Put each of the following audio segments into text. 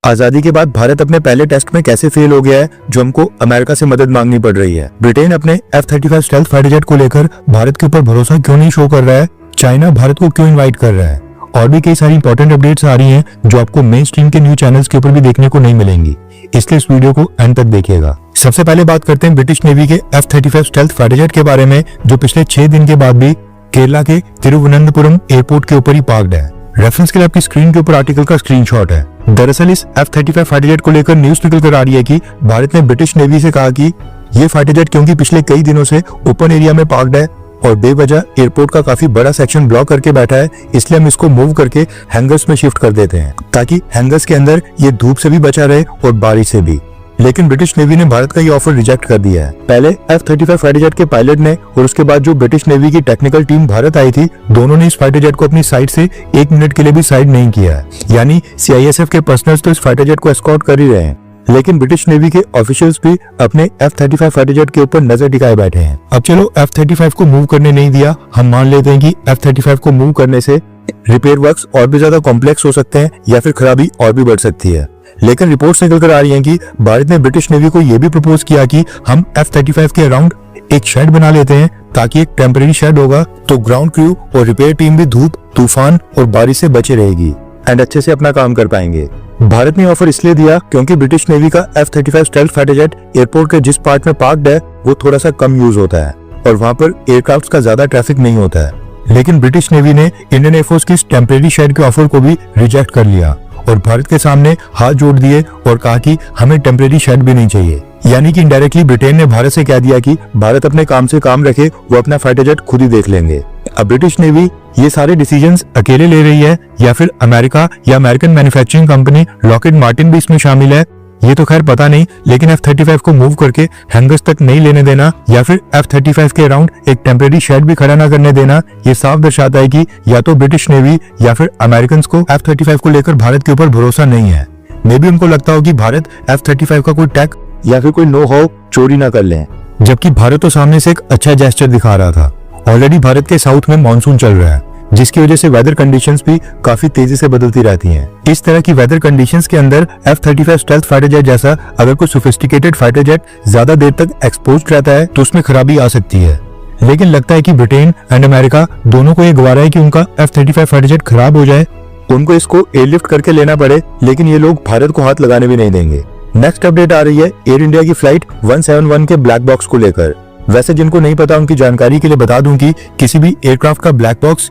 आजादी के बाद भारत अपने पहले टेस्ट में कैसे फेल हो गया है, जो हमको अमेरिका से मदद मांगनी पड़ रही है। ब्रिटेन अपने F-35 स्टेल्थ फाइटर जेट को लेकर भारत के ऊपर भरोसा क्यों नहीं शो कर रहा है, चाइना भारत को क्यों इनवाइट कर रहा है, और भी कई सारी इंपॉर्टेंट अपडेट्स आ रही हैं जो आपको मेन स्ट्रीम के न्यूज चैनल्स के ऊपर भी देखने को नहीं मिलेंगी। इसलिए इस वीडियो को एंड तक देखिएगा। सबसे पहले बात करते हैं ब्रिटिश नेवी के F-35 स्टेल्थ फाइटर जेट के बारे में, जो पिछले 6 दिन के बाद भी केरला के तिरुवनंतपुरम एयरपोर्ट के ऊपर ही पार्क्ड है। रेफरेंस के लिए आपकी स्क्रीन के ऊपर आर्टिकल का स्क्रीनशॉट है। दरअसल इस F-35 फाइटर जेट को लेकर न्यूज निकल कर आ रही है कि भारत ने ब्रिटिश नेवी से कहा कि ये फाइटर जेट क्योंकि पिछले कई दिनों से ओपन एरिया में पार्क्ड है और बेवजह एयरपोर्ट का काफी बड़ा सेक्शन ब्लॉक करके बैठा है, इसलिए हम इसको मूव करके हैंगर्स में शिफ्ट कर देते हैं ताकि हैंगर्स के अंदर ये धूप से भी बचा रहे और बारिश से भी। लेकिन ब्रिटिश नेवी ने भारत का ये ऑफर रिजेक्ट कर दिया है। पहले F-35 फाइटर जेट के पायलट ने और उसके बाद जो ब्रिटिश नेवी की टेक्निकल टीम भारत आई थी, दोनों ने इस फाइटर जेट को अपनी साइड से 1 मिनट के लिए भी साइड नहीं किया है। यानी CISF के पर्सनल्स तो इस फाइटर जेट को एस्कॉर्ट कर ही रहे हैं, लेकिन ब्रिटिश नेवी के ऑफिशियल्स भी अपने F-35 फाइटर जेट के ऊपर नजर टिकाए बैठे हैं। अब चलो F-35 को मूव करने नहीं दिया, हम मान लेते हैं कि F-35 को मूव करने से रिपेयर वर्क्स और भी ज्यादा कॉम्प्लेक्स हो सकते हैं या फिर खराबी और भी बढ़ सकती है। लेकिन रिपोर्ट्स निकल कर आ रही हैं कि भारत ने ब्रिटिश नेवी को यह भी प्रपोज किया कि हम F-35 के अराउंड एक शेड बना लेते हैं ताकि एक टेम्परेरी शेड होगा, तो ग्राउंड क्रू और रिपेयर टीम भी धूप, तूफान और बारिश से बचे रहेगी एंड अच्छे से अपना काम कर पाएंगे। भारत ने ऑफर इसलिए दिया क्योंकि ब्रिटिश नेवी का F-35 stealth fighter jet airport के जिस पार्ट में पार्क्ड है वो थोड़ा सा कम यूज होता है और वहां पर एयरक्राफ्ट का ज्यादा ट्रैफिक नहीं होता है। लेकिन ब्रिटिश नेवी ने इंडियन एयरफोर्स की इस टेम्परेरी शेड के ऑफर को भी रिजेक्ट कर लिया और भारत के सामने हाथ जोड़ दिए और कहा कि हमें टेम्परेरी शेड भी नहीं चाहिए। यानी कि इनडायरेक्टली ब्रिटेन ने भारत से कह दिया कि भारत अपने काम से काम रखे, वो अपना फाइटर जेट खुद ही देख लेंगे। अब ब्रिटिश नेवी ये सारे डिसीजंस अकेले ले रही है या फिर अमेरिका या American manufacturing company Lockheed Martin भी इसमें शामिल है, ये तो खैर पता नहीं। लेकिन F-35 को मूव करके हैंगर्स तक नहीं लेने देना या फिर F-35 के अराउंड एक टेम्परेरी शेड भी खड़ा ना करने देना, ये साफ दर्शाता है कि या तो ब्रिटिश नेवी या फिर अमेरिकन को F-35 को लेकर भारत के ऊपर भरोसा नहीं है। मे भी उनको लगता हो कि भारत F-35 का कोई टेक या फिर कोई नो हाउ चोरी ना कर ले, जबकि भारत तो सामने से एक अच्छा जेस्चर दिखा रहा था। ऑलरेडी भारत के साउथ में मानसून चल रहा है, जिसकी वजह से वेदर कंडीशंस भी काफी तेजी से बदलती रहती हैं। इस तरह की वेदर कंडीशंस के अंदर F-35 स्टेल्थ फाइटर जेट जैसा अगर कोई सोफिस्टिकेटेड फाइटर जेट ज्यादा देर तक एक्सपोज्ड रहता है तो उसमें खराबी आ सकती है। लेकिन लगता है कि ब्रिटेन एंड अमेरिका दोनों को ये गवारा है कि उनका F-35 फाइटर जेट खराब हो जाए, उनको इसको एयरलिफ्ट करके लेना पड़े, लेकिन ये लोग भारत को हाथ लगाने भी नहीं देंगे। नेक्स्ट अपडेट आ रही है एयर इंडिया की फ्लाइट 171 के ब्लैक बॉक्स को लेकर। वैसे जिनको नहीं पता उनकी जानकारी के लिए बता दूं कि किसी भी एयरक्राफ्ट का ब्लैक बॉक्स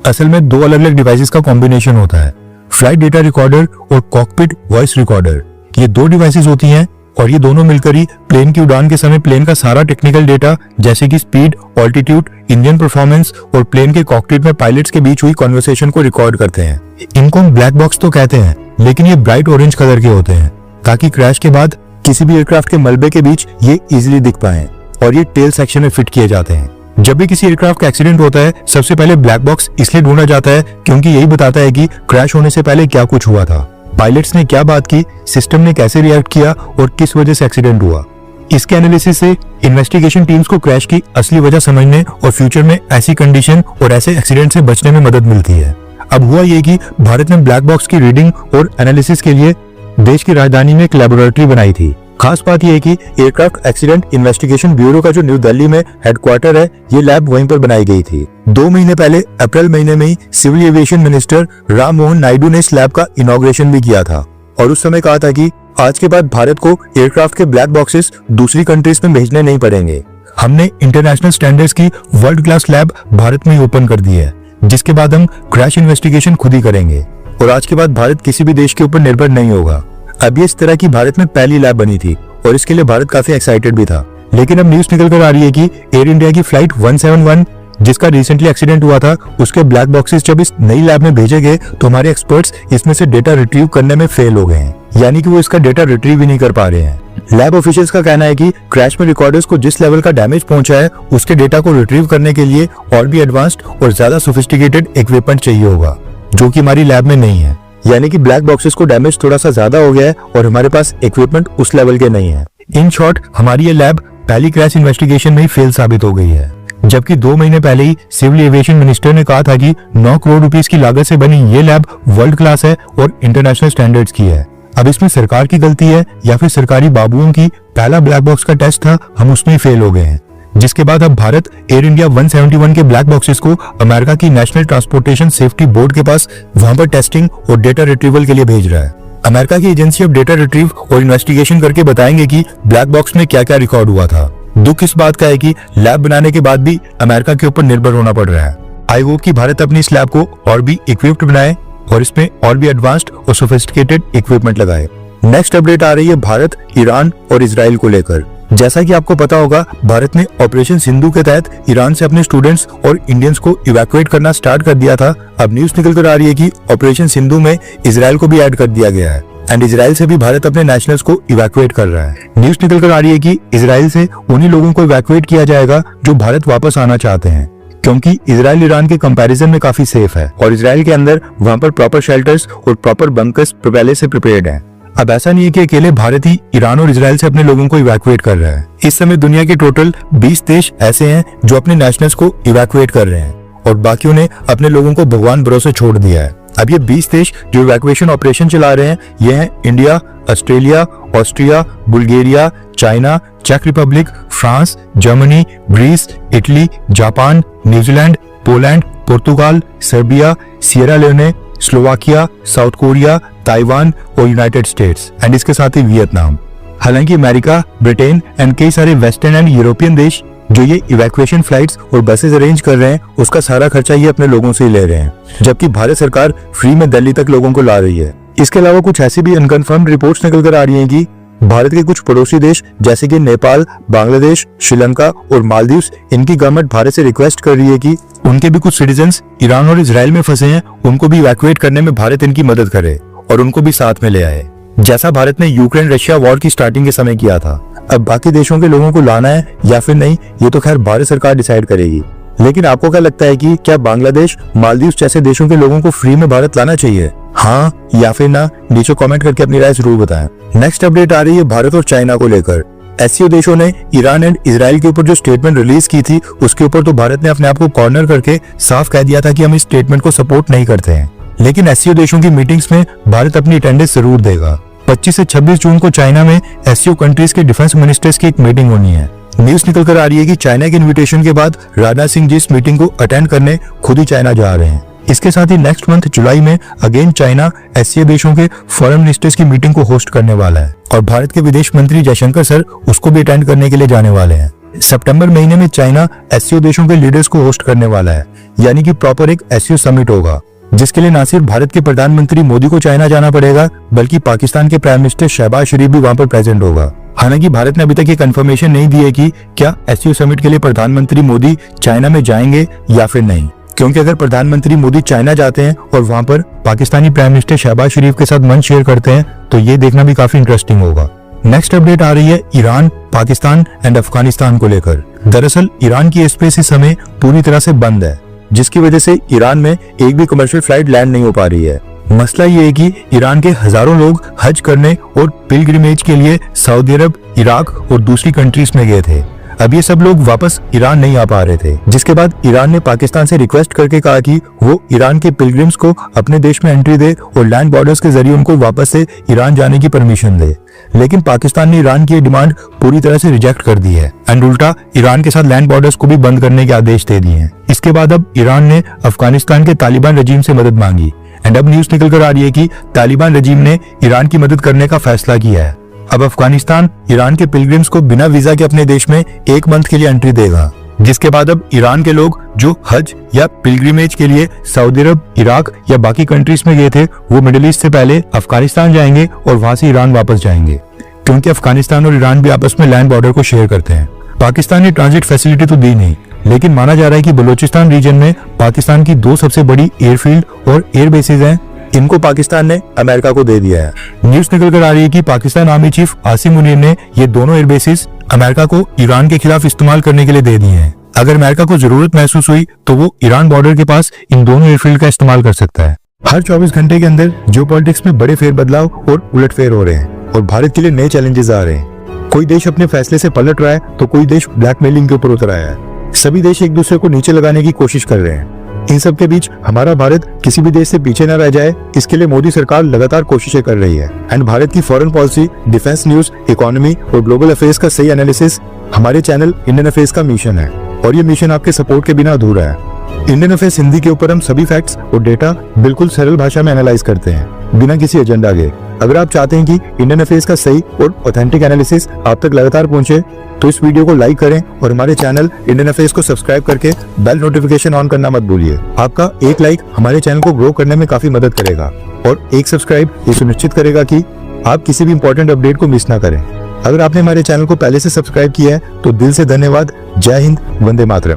असल में 2 अलग अलग डिवाइसेस का कॉम्बिनेशन होता है, फ्लाइट डेटा रिकॉर्डर और कॉकपिट वॉइस रिकॉर्डर। ये 2 डिवाइसेस होती हैं और ये दोनों मिलकर ही प्लेन की उड़ान के समय प्लेन का सारा टेक्निकल डेटा जैसे कि स्पीड, ऑल्टीट्यूड, इंजन परफॉर्मेंस और प्लेन के कॉकपिट में पायलट्स के बीच हुई कॉन्वर्सेशन को रिकॉर्ड करते हैं। इनको हम ब्लैक बॉक्स तो कहते हैं, लेकिन ये ब्राइट ऑरेंज कलर के होते हैं ताकि क्रैश के बाद किसी भी एयरक्राफ्ट के मलबे के बीच ये इजीली दिख पाए, और ये टेल सेक्शन में फिट किए जाते हैं। जब भी किसी एयरक्राफ्ट का एक्सीडेंट होता है, सबसे पहले ब्लैक बॉक्स इसलिए ढूंढा जाता है क्योंकि यही बताता है कि क्रैश होने से पहले क्या कुछ हुआ था, पायलट्स ने क्या बात की, सिस्टम ने कैसे रिएक्ट किया और किस वजह से एक्सीडेंट हुआ। इसके एनालिसिस से इन्वेस्टिगेशन टीम्स को क्रैश की असली वजह समझने और फ्यूचर में ऐसी कंडीशन और ऐसे एक्सीडेंट से बचने में मदद मिलती है। अब हुआ ये कि भारत ने ब्लैक बॉक्स की रीडिंग और एनालिसिस के लिए देश की राजधानी में एक लेबोरेटरी बनाई थी। खास बात यह है कि एयरक्राफ्ट एक्सीडेंट इन्वेस्टिगेशन ब्यूरो का जो न्यू दिल्ली में हेडक्वार्टर है, ये लैब वहीं पर बनाई गई थी। 2 महीने पहले अप्रैल महीने में ही civil aviation minister Ram Mohan Naidu ने इस लैब का इनॉग्रेशन भी किया था और उस समय कहा था कि आज के बाद भारत को एयरक्राफ्ट के ब्लैक बॉक्सेस दूसरी कंट्रीज में भेजने नहीं पड़ेंगे। हमने इंटरनेशनल स्टैंडर्ड्स की वर्ल्ड क्लास लैब भारत में ही ओपन कर दी है, जिसके बाद हम क्रैश इन्वेस्टिगेशन खुद ही करेंगे और आज के बाद भारत किसी भी देश के ऊपर निर्भर नहीं होगा। अब ये इस तरह की भारत में पहली लैब बनी थी और इसके लिए भारत काफी एक्साइटेड भी था। लेकिन अब न्यूज निकल कर आ रही है कि एयर इंडिया की फ्लाइट 171 जिसका रिसेंटली एक्सीडेंट हुआ था, उसके ब्लैक बॉक्सेस जब इस नई लैब में भेजे गए तो हमारे एक्सपर्ट्स इसमें से डेटा रिट्रीव करने में फेल हो गए हैं, यानी कि वो इसका डेटा रिट्रीव ही नहीं कर पा रहे हैं। लैब ऑफिशियल्स का कहना है कि क्रैश में रिकॉर्डर्स को जिस लेवल का डैमेज पहुंचा है, उसके डेटा को रिट्रीव करने के लिए और भी एडवांस्ड और ज्यादा सोफिस्टिकेटेड इक्विपमेंट चाहिए होगा, जो कि हमारी लैब में नहीं है। यानी कि ब्लैक बॉक्सेस को डैमेज थोड़ा सा ज्यादा हो गया है और हमारे पास इक्विपमेंट उस लेवल के नहीं है। इन शॉर्ट, हमारी ये लैब पहली क्रैश इन्वेस्टिगेशन में ही फेल साबित हो गई है, जबकि 2 महीने पहले ही सिविल एविएशन मिनिस्टर ने कहा था कि 9 करोड़ रुपीस की लागत से बनी ये लैब वर्ल्ड क्लास है और इंटरनेशनल स्टैंडर्ड्स की है। अब इसमें सरकार की गलती है या फिर सरकारी बाबुओं की? पहला ब्लैक बॉक्स का टेस्ट था, हम उसमें फेल हो गए हैं, जिसके बाद अब भारत एयर इंडिया 171 के ब्लैक बॉक्सेस को अमेरिका की नेशनल ट्रांसपोर्टेशन सेफ्टी बोर्ड के पास वहां पर टेस्टिंग और डेटा रिट्रीवल के लिए भेज रहा है। अमेरिका की एजेंसी अब डेटा रिट्रीव और इन्वेस्टिगेशन करके बताएंगे कि ब्लैक बॉक्स में क्या क्या रिकॉर्ड हुआ था। दुख इस बात का है कि लैब बनाने के बाद भी अमेरिका के ऊपर निर्भर होना पड़ रहा है। आई होप कि भारत अपनी इस लैब को और भी इक्विप्ड बनाए और इसमें और भी एडवांस्ड और सोफिस्टिकेटेड इक्विपमेंट लगाए। नेक्स्ट अपडेट आ रही है भारत, ईरान और इजराइल को लेकर। जैसा कि आपको पता होगा, भारत ने ऑपरेशन सिंधु के तहत ईरान से अपने स्टूडेंट्स और इंडियंस को इवैक्यूएट करना स्टार्ट कर दिया था। अब न्यूज निकल कर आ रही है कि ऑपरेशन सिंधु में इजराइल को भी ऐड कर दिया गया है एंड इजराइल से भी भारत अपने नेशनल्स को इवैक्यूएट कर रहा है। न्यूज निकल कर आ रही है कि इजराइल से उन्हीं लोगों को इवैक्यूएट किया जाएगा जो भारत वापस आना चाहते हैं, क्योंकि इजराइल ईरान के कंपैरिजन में काफी सेफ है और इजराइल के अंदर वहां पर प्रॉपर शेल्टर्स और प्रॉपर बंकर्स पहले से प्रिपेयर्ड हैं। अब ऐसा नहीं है कि अकेले भारत ही ईरान और इजराइल से अपने लोगों को इवैक्यूएट कर रहा है। इस समय दुनिया के टोटल 20 देश ऐसे हैं जो अपने नेशनल्स को इवैक्यूएट कर रहे हैं और बाकियों ने अपने लोगों को भगवान भरोसे छोड़ दिया है। अब ये 20 देश जो इवैक्यूएशन ऑपरेशन चला रहे हैं, ये हैं India, Australia, Austria, Bulgaria, China, चेक Republic, France, Germany, Greece, Italy, Japan, New Zealand, Poland, पुर्तगाल, Serbia, Sierra Leone, Slovakia, South Korea, Taiwan और यूनाइटेड स्टेट्स एंड इसके साथ ही वियतनाम। हालांकि अमेरिका, ब्रिटेन एंड कई सारे वेस्टर्न एंड यूरोपियन देश जो ये इवैक्यूएशन फ्लाइट्स और बसेस अरेंज कर रहे हैं, उसका सारा खर्चा ये अपने लोगों से ही ले रहे हैं, जबकि भारत सरकार फ्री में दिल्ली तक लोगों को ला रही है। इसके अलावा कुछ ऐसी भी अनकन्फर्म्ड रिपोर्ट्स निकल कर आ रही हैं कि भारत के कुछ पड़ोसी देश जैसे कि नेपाल, बांग्लादेश, श्रीलंका और मालदीव्स, इनकी गवर्नमेंट भारत से रिक्वेस्ट कर रही है कि उनके भी कुछ सिटीजन्स ईरान और इजराइल में फंसे हैं, उनको भी इवैक्यूएट करने में भारत इनकी मदद करे और उनको भी साथ में ले आए, जैसा भारत ने यूक्रेन रशिया वॉर की स्टार्टिंग के समय किया था। अब बाकी देशों के लोगों को लाना है या फिर नहीं, ये तो खैर भारत सरकार डिसाइड करेगी। लेकिन आपको क्या लगता है कि क्या बांग्लादेश, मालदीव्स जैसे देशों के लोगों को फ्री में भारत लाना चाहिए? हाँ या फिर ना, नीचे कमेंट करके अपनी राय जरूर बताएं। नेक्स्ट अपडेट आ रही है भारत और चाइना को लेकर। एससीओ देशों ने ईरान एंड इजराइल के ऊपर जो स्टेटमेंट रिलीज की थी, उसके ऊपर तो भारत ने अपने आप को कॉर्नर करके साफ कह दिया था कि हम इस स्टेटमेंट को सपोर्ट नहीं करते हैं। लेकिन एससीओ देशों की मीटिंग्स में भारत अपनी अटेंडेंस जरूर देगा। 25 से 26 जून को चाइना में एससीओ कंट्रीज के डिफेंस मिनिस्टर्स की एक मीटिंग होनी है। न्यूज निकल कर आ रही है कि चाइना के इन्विटेशन के बाद राजनाथ सिंह जी इस मीटिंग को अटेंड करने खुद ही चाइना जा रहे हैं। इसके साथ ही नेक्स्ट मंथ जुलाई में अगेन चाइना एससीओ देशों के फॉरेन मिनिस्टर्स की मीटिंग को होस्ट करने वाला है और भारत के विदेश मंत्री जयशंकर सर उसको भी अटेंड करने के लिए जाने वाले हैं। सितंबर महीने में चाइना एससीओ देशों के लीडर्स को होस्ट करने वाला है, यानी कि प्रॉपर एक एससीओ समिट होगा, जिसके लिए न सिर्फ भारत के प्रधानमंत्री मोदी को चाइना जाना पड़ेगा, बल्कि पाकिस्तान के प्राइम मिनिस्टर शहबाज शरीफ भी वहां पर प्रेजेंट होगा। हालांकि भारत ने अभी तक ये कंफर्मेशन नहीं दी है कि क्या एससीओ समिट के लिए प्रधानमंत्री मोदी चाइना में जाएंगे या फिर नहीं, क्योंकि अगर प्रधानमंत्री मोदी चाइना जाते हैं और वहां पर पाकिस्तानी प्राइम मिनिस्टर शहबाज शरीफ के साथ मंच शेयर करते हैं, तो ये देखना भी काफी इंटरेस्टिंग होगा। नेक्स्ट अपडेट आ रही है ईरान, पाकिस्तान एंड अफगानिस्तान को लेकर। दरअसल ईरान की एयरस्पेस इस समय पूरी तरह से बंद है, जिसकी वजह से ईरान में एक भी कमर्शियल फ्लाइट लैंड नहीं हो पा रही है। मसला ये है कि ईरान के हजारों लोग हज करने और पिलग्रिमेज के लिए सऊदी अरब, इराक और दूसरी कंट्रीज में गए थे। अब ये सब लोग वापस ईरान नहीं आ पा रहे थे, जिसके बाद ईरान ने पाकिस्तान से रिक्वेस्ट करके कहा कि वो ईरान के पिलग्रिम्स को अपने देश में एंट्री दे और लैंड बॉर्डर्स के जरिए उनको वापस से ईरान जाने की परमिशन दे। लेकिन पाकिस्तान ने ईरान की डिमांड पूरी तरह से रिजेक्ट कर दी है एंड उल्टा ईरान के साथ लैंड बॉर्डर्स को भी बंद करने के आदेश दे दिए हैं। इसके बाद अब ईरान ने अफगानिस्तान के तालिबान रजीम से मदद मांगी एंड अब न्यूज निकल कर आ रही है कि तालिबान रजीम ने ईरान की मदद करने का फैसला किया है। अब अफगानिस्तान ईरान के पिलग्रिम्स को बिना वीजा के अपने देश में 1 मंथ के लिए एंट्री देगा, जिसके बाद अब ईरान के लोग जो हज या पिलग्रिमेज के लिए सऊदी अरब, इराक या बाकी कंट्रीज में गए थे, वो मिडिल ईस्ट से पहले अफगानिस्तान जाएंगे और वहां से ईरान वापस जाएंगे, क्योंकि अफगानिस्तान और ईरान भी आपस में लैंड बॉर्डर को शेयर करते हैं। पाकिस्तान ने ट्रांजिट फैसिलिटी तो दी नहीं, लेकिन माना जा रहा है कि बलूचिस्तान रीजन में पाकिस्तान की 2 सबसे बड़ी एयरफील्ड और एयर बेसेज हैं, इनको पाकिस्तान ने अमेरिका को दे दिया है। न्यूज निकल कर आ रही है कि पाकिस्तान आर्मी चीफ आसिम मुनीर ने ये दोनों एयर बेसेस अमेरिका को ईरान के खिलाफ इस्तेमाल करने के लिए दे दिए हैं। अगर अमेरिका को जरूरत महसूस हुई तो वो ईरान बॉर्डर के पास इन दोनों एयरफील्ड का इस्तेमाल कर सकता है। हर 24 घंटे के अंदर जियोपॉलिटिक्स में बड़े फेरबदलाव और उलटफेर हो रहे हैं और भारत के लिए नए चैलेंजेस आ रहे हैं। कोई देश अपने फैसले से पलट रहा है तो कोई देश ब्लैकमेलिंग के ऊपर उतर आया है। सभी देश एक दूसरे को नीचे लगाने की कोशिश कर रहे हैं। इन सब के बीच हमारा भारत किसी भी देश से पीछे न रह जाए, इसके लिए मोदी सरकार लगातार कोशिशें कर रही है। एंड भारत की foreign policy, defence news, economy और ग्लोबल अफेयर्स का सही एनालिसिस हमारे चैनल इंडियन अफेयर्स का मिशन है, और ये मिशन आपके सपोर्ट के बिना अधूरा है। इंडियन अफेयर्स हिंदी के ऊपर हम सभी फैक्ट्स और डेटा बिल्कुल सरल भाषा में एनालाइज करते हैं, बिना किसी एजेंडा के। अगर आप चाहते हैं कि इंडियन अफेयर्स का सही और ऑथेंटिक एनालिसिस आप तक लगातार पहुंचे, तो इस वीडियो को लाइक करें और हमारे चैनल इंडियन अफेयर्स को सब्सक्राइब करके बेल नोटिफिकेशन ऑन करना मत भूलिए। आपका एक लाइक हमारे चैनल को ग्रो करने में काफी मदद करेगा, और एक सब्सक्राइब ये सुनिश्चित करेगा कि आप किसी भी इंपॉर्टेंट अपडेट को मिस ना करें। अगर आपने हमारे चैनल को पहले से सब्सक्राइब किया है तो दिल से धन्यवाद। जय हिंद, वंदे मातरम।